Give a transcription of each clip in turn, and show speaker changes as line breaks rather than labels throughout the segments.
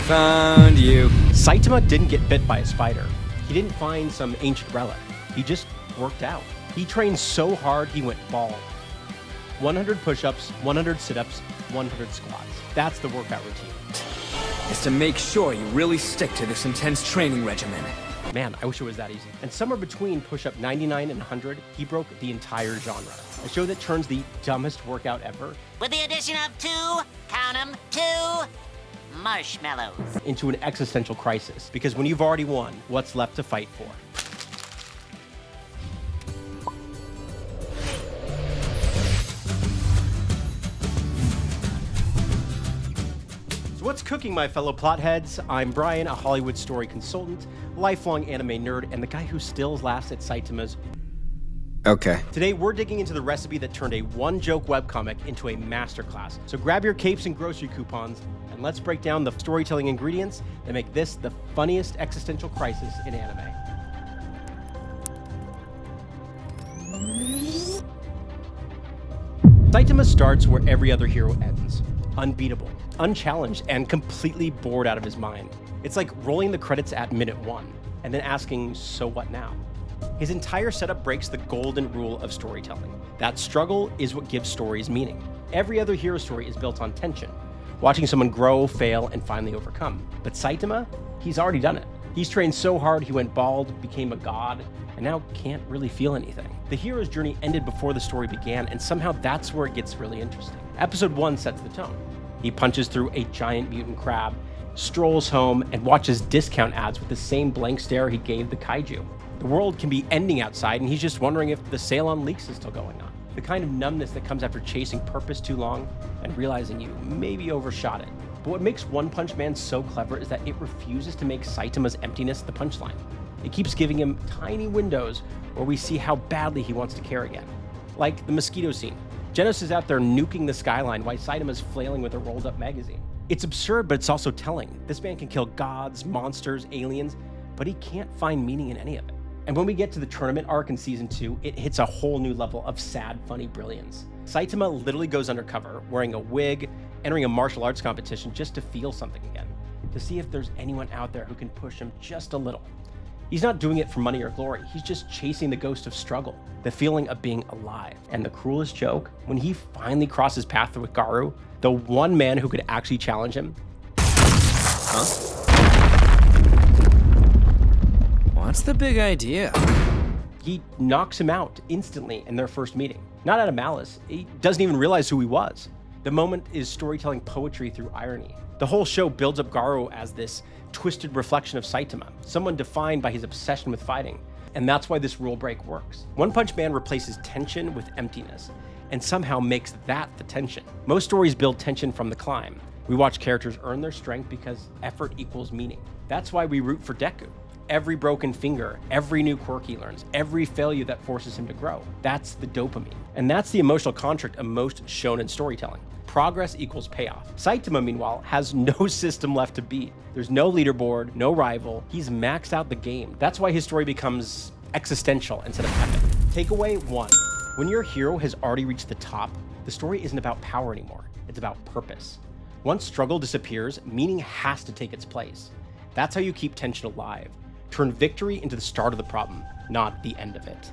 Found you.
Saitama didn't get bit by a spider. He didn't find some ancient relic. He just worked out. He trained so hard he went bald. 100 push-ups, 100 sit-ups, 100 squats. That's the workout routine.
Is to make sure you really stick to this intense training regimen.
Man, I wish it was that easy. And somewhere between push-up 99 and 100, he broke the entire genre. A show that turns the dumbest workout ever
with the addition of 2, count 'em, 2 marshmallows
into an existential crisis. Because when you've already won, what's left to fight for? What's cooking, my fellow plotheads? I'm Brian, a Hollywood story consultant, lifelong anime nerd, and the guy who still laughs at Saitama's.
Okay.
Today, we're digging into the recipe that turned a one-joke webcomic into a masterclass. So grab your capes and grocery coupons, and let's break down the storytelling ingredients that make this the funniest existential crisis in anime. Saitama starts where every other hero ends. Unbeatable, unchallenged, and completely bored out of his mind. It's like rolling the credits at minute 1, and then asking, so what now? His entire setup breaks the golden rule of storytelling. That struggle is what gives stories meaning. Every other hero story is built on tension, watching someone grow, fail, and finally overcome. But Saitama, he's already done it. He's trained so hard he went bald, became a god, and now can't really feel anything. The hero's journey ended before the story began, and somehow that's where it gets really interesting. Episode 1 sets the tone. He punches through a giant mutant crab, strolls home, and watches discount ads with the same blank stare he gave the kaiju. The world can be ending outside, and he's just wondering if the sale on leaks is still going on. The kind of numbness that comes after chasing purpose too long and realizing you maybe overshot it. But what makes OnePunchMan so clever is that it refuses to make Saitama's emptiness the punchline. It keeps giving him tiny windows where we see how badly he wants to care again. Like the mosquito scene. Genos is out there nuking the skyline while Saitama's flailing with a rolled-up magazine. It's absurd, but it's also telling. This man can kill gods, monsters, aliens, but he can't find meaning in any of it. And when we get to the tournament arc in Season 2, it hits a whole new level of sad, funny brilliance. Saitama literally goes undercover, wearing a wig, entering a martial arts competition just to feel something again, to see if there's anyone out there who can push him just a little. He's not doing it for money or glory, he's just chasing the ghost of struggle, the feeling of being alive. And the cruelest joke, when he finally crosses paths with Garou, the one man who could actually challenge him.
Huh? What's the big idea?
He knocks him out instantly in their first meeting. Not out of malice, he doesn't even realize who he was. The moment is storytelling poetry through irony. The whole show builds up Garou as this twisted reflection of Saitama, someone defined by his obsession with fighting. And that's why this rule break works. OnePunchMan replaces tension with emptiness, and somehow makes that the tension. Most stories build tension from the climb. We watch characters earn their strength because effort equals meaning. That's why we root for Deku. Every broken finger, every new quirk he learns, every failure that forces him to grow. That's the dopamine. And that's the emotional construct of most shonen storytelling. Progress equals payoff. Saitama, meanwhile, has no system left to beat. There's no leaderboard, no rival. He's maxed out the game. That's why his story becomes existential instead of epic. Takeaway 1. When your hero has already reached the top, the story isn't about power anymore. It's about purpose. Once struggle disappears, meaning has to take its place. That's how you keep tension alive. Turn victory into the start of the problem, not the end of it.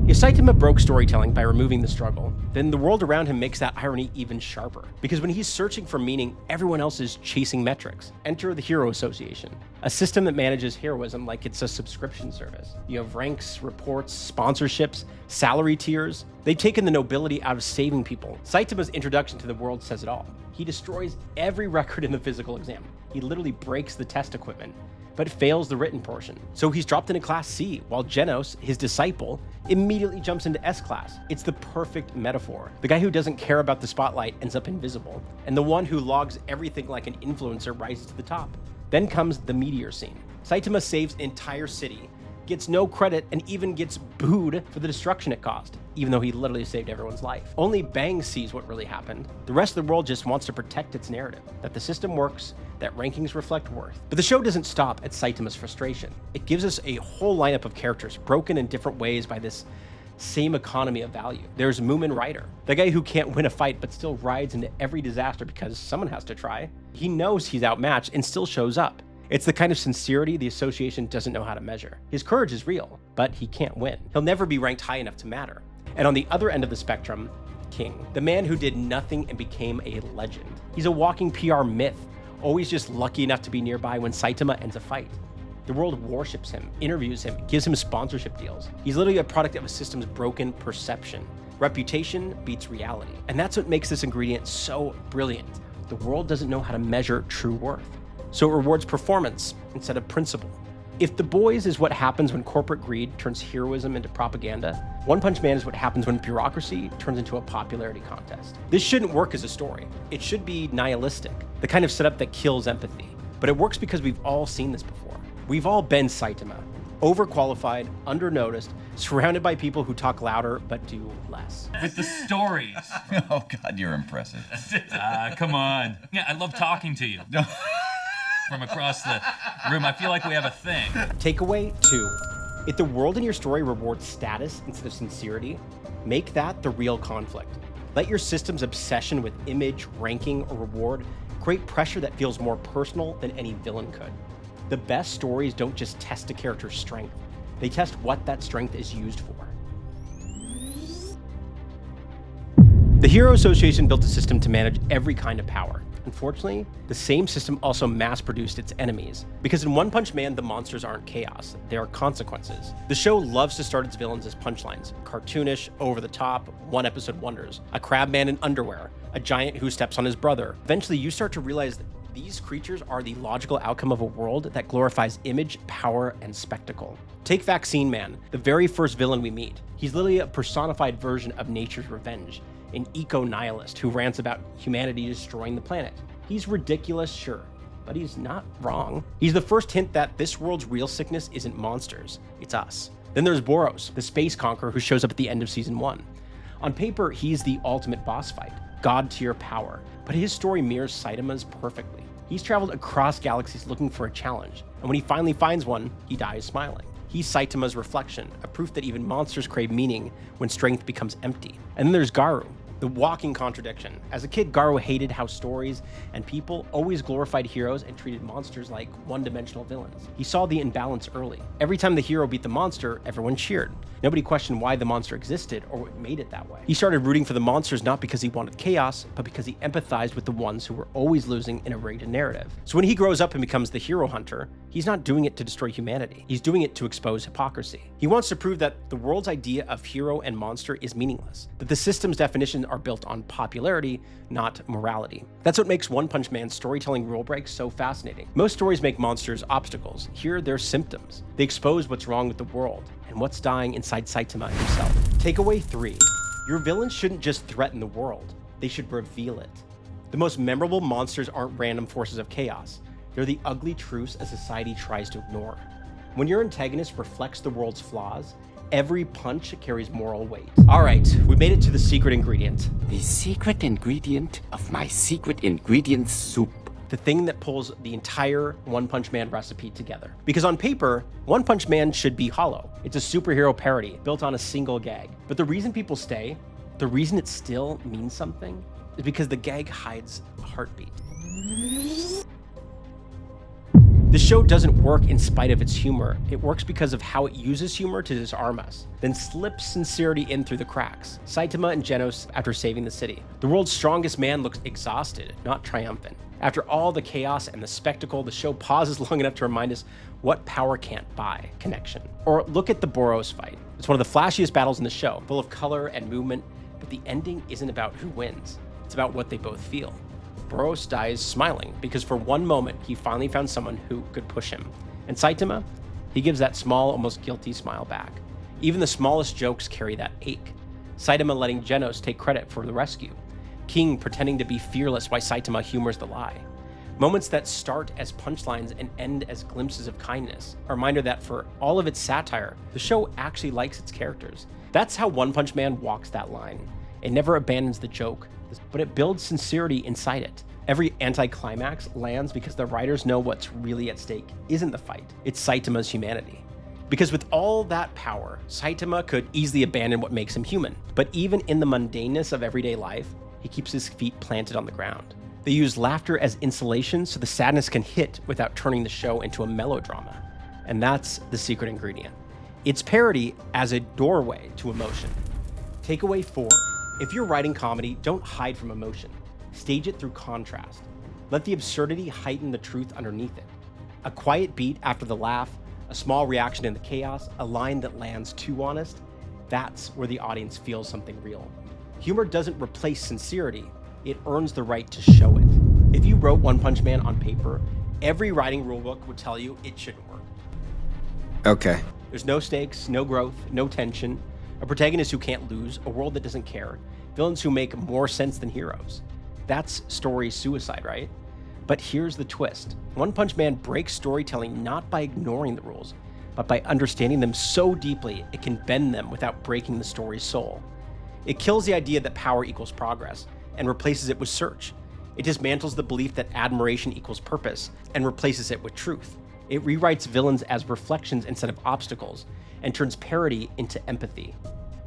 If Saitama broke storytelling by removing the struggle, then the world around him makes that irony even sharper. Because when he's searching for meaning, everyone else is chasing metrics. Enter the Hero Association, a system that manages heroism like it's a subscription service. You have ranks, reports, sponsorships, salary tiers. They've taken the nobility out of saving people. Saitama's introduction to the world says it all. He destroys every record in the physical exam. He literally breaks the test equipment, but fails the written portion. So he's dropped into Class C, while Genos, his disciple, immediately jumps into S Class. It's the perfect metaphor. The guy who doesn't care about the spotlight ends up invisible, and the one who logs everything like an influencer rises to the top. Then comes the meteor scene. Saitama saves an entire city, gets no credit, and even gets booed for the destruction it caused, even though he literally saved everyone's life. Only Bang sees what really happened. The rest of the world just wants to protect its narrative, that the system works, that rankings reflect worth. But the show doesn't stop at Saitama's frustration. It gives us a whole lineup of characters broken in different ways by this Same economy of value. There's Moomin Rider, the guy who can't win a fight but still rides into every disaster because someone has to try. He knows he's outmatched and still shows up. It's the kind of sincerity the association doesn't know how to measure. His courage is real, but he can't win. He'll never be ranked high enough to matter. And on the other end of the spectrum, King, the man who did nothing and became a legend. He's a walking PR myth, always just lucky enough to be nearby when Saitama ends a fight. The world worships him, interviews him, gives him sponsorship deals. He's literally a product of a system's broken perception. Reputation beats reality. And that's what makes this ingredient so brilliant. The world doesn't know how to measure true worth. So it rewards performance instead of principle. If The Boys is what happens when corporate greed turns heroism into propaganda, One Punch Man is what happens when bureaucracy turns into a popularity contest. This shouldn't work as a story. It should be nihilistic, the kind of setup that kills empathy. But it works because we've all seen this before. We've all been Saitama, overqualified, undernoticed, surrounded by people who talk louder but do less.
With the stories.
Oh God, you're impressive.
Come on. Yeah, I love talking to you. From across the room, I feel like we have a thing.
Takeaway 2. If the world in your story rewards status instead of sincerity, make that the real conflict. Let your system's obsession with image, ranking, or reward create pressure that feels more personal than any villain could. The best stories don't just test a character's strength, they test what that strength is used for. The Hero Association built a system to manage every kind of power. Unfortunately, the same system also mass-produced its enemies, because in One Punch Man, the monsters aren't chaos, they are consequences. The show loves to start its villains as punchlines, cartoonish, over-the-top, one-episode wonders, a crab man in underwear, a giant who steps on his brother. Eventually, you start to realize that these creatures are the logical outcome of a world that glorifies image, power, and spectacle. Take Vaccine Man, the very first villain we meet. He's literally a personified version of nature's revenge, an eco-nihilist who rants about humanity destroying the planet. He's ridiculous, sure, but he's not wrong. He's the first hint that this world's real sickness isn't monsters, it's us. Then there's Boros, the space conqueror who shows up at the end of season 1. On paper, he's the ultimate boss fight, god-tier power, but his story mirrors Saitama's perfectly. He's traveled across galaxies looking for a challenge, and when he finally finds one, he dies smiling. He's Saitama's reflection, a proof that even monsters crave meaning when strength becomes empty. And then there's Garou, the walking contradiction. As a kid, Garou hated how stories and people always glorified heroes and treated monsters like one-dimensional villains. He saw the imbalance early. Every time the hero beat the monster, everyone cheered. Nobody questioned why the monster existed or what made it that way. He started rooting for the monsters not because he wanted chaos, but because he empathized with the ones who were always losing in a rigged narrative. So when he grows up and becomes the hero hunter, he's not doing it to destroy humanity. He's doing it to expose hypocrisy. He wants to prove that the world's idea of hero and monster is meaningless, that the system's definitions are built on popularity, not morality. That's what makes One Punch Man's storytelling rule breaks so fascinating. Most stories make monsters obstacles. Here, they're symptoms. They expose what's wrong with the world and what's dying inside Saitama himself. Takeaway 3. Your villains shouldn't just threaten the world. They should reveal it. The most memorable monsters aren't random forces of chaos. They're the ugly truths a society tries to ignore. When your antagonist reflects the world's flaws, every punch carries moral weight. All right, we made it to the secret ingredient.
The secret ingredient of my secret ingredient soup.
The thing that pulls the entire One Punch Man recipe together. Because on paper, One Punch Man should be hollow. It's a superhero parody built on a single gag. But the reason people stay, the reason it still means something, is because the gag hides a heartbeat. The show doesn't work in spite of its humor. It works because of how it uses humor to disarm us, then slips sincerity in through the cracks. Saitama and Genos after saving the city. The world's strongest man looks exhausted, not triumphant. After all the chaos and the spectacle, the show pauses long enough to remind us what power can't buy: connection. Or look at the Boros fight. It's one of the flashiest battles in the show, full of color and movement, but the ending isn't about who wins. It's about what they both feel. Boros dies smiling because for one moment, he finally found someone who could push him. And Saitama, he gives that small, almost guilty smile back. Even the smallest jokes carry that ache. Saitama letting Genos take credit for the rescue. King pretending to be fearless while Saitama humors the lie. Moments that start as punchlines and end as glimpses of kindness. A reminder that for all of its satire, the show actually likes its characters. That's how One Punch Man walks that line. It never abandons the joke, but it builds sincerity inside it. Every anti-climax lands because the writers know what's really at stake isn't the fight, it's Saitama's humanity. Because with all that power, Saitama could easily abandon what makes him human. But even in the mundaneness of everyday life, he keeps his feet planted on the ground. They use laughter as insulation so the sadness can hit without turning the show into a melodrama. And that's the secret ingredient. It's parody as a doorway to emotion. Takeaway 4. If you're writing comedy, don't hide from emotion. Stage it through contrast. Let the absurdity heighten the truth underneath it. A quiet beat after the laugh, a small reaction in the chaos, a line that lands too honest, that's where the audience feels something real. Humor doesn't replace sincerity, it earns the right to show it. If you wrote OnePunchMan on paper, every writing rulebook would tell you it shouldn't work.
Okay.
There's no stakes, no growth, no tension, a protagonist who can't lose, a world that doesn't care, villains who make more sense than heroes. That's story suicide, right? But here's the twist. OnePunchMan breaks storytelling not by ignoring the rules, but by understanding them so deeply it can bend them without breaking the story's soul. It kills the idea that power equals progress and replaces it with search. It dismantles the belief that admiration equals purpose and replaces it with truth. It rewrites villains as reflections instead of obstacles and turns parody into empathy.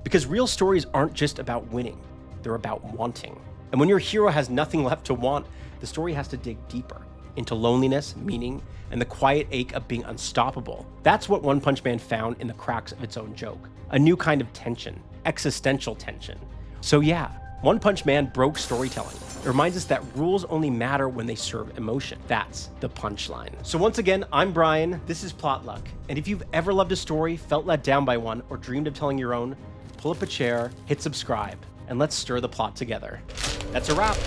Because real stories aren't just about winning, they're about wanting. And when your hero has nothing left to want, the story has to dig deeper into loneliness, meaning, and the quiet ache of being unstoppable. That's what OnePunchMan found in the cracks of its own joke. A new kind of tension, existential tension. So yeah, OnePunchMan broke storytelling. It reminds us that rules only matter when they serve emotion. That's the punchline. So once again, I'm Brian, this is Plot Luck. And if you've ever loved a story, felt let down by one, or dreamed of telling your own, pull up a chair, hit subscribe, and let's stir the plot together. That's a wrap.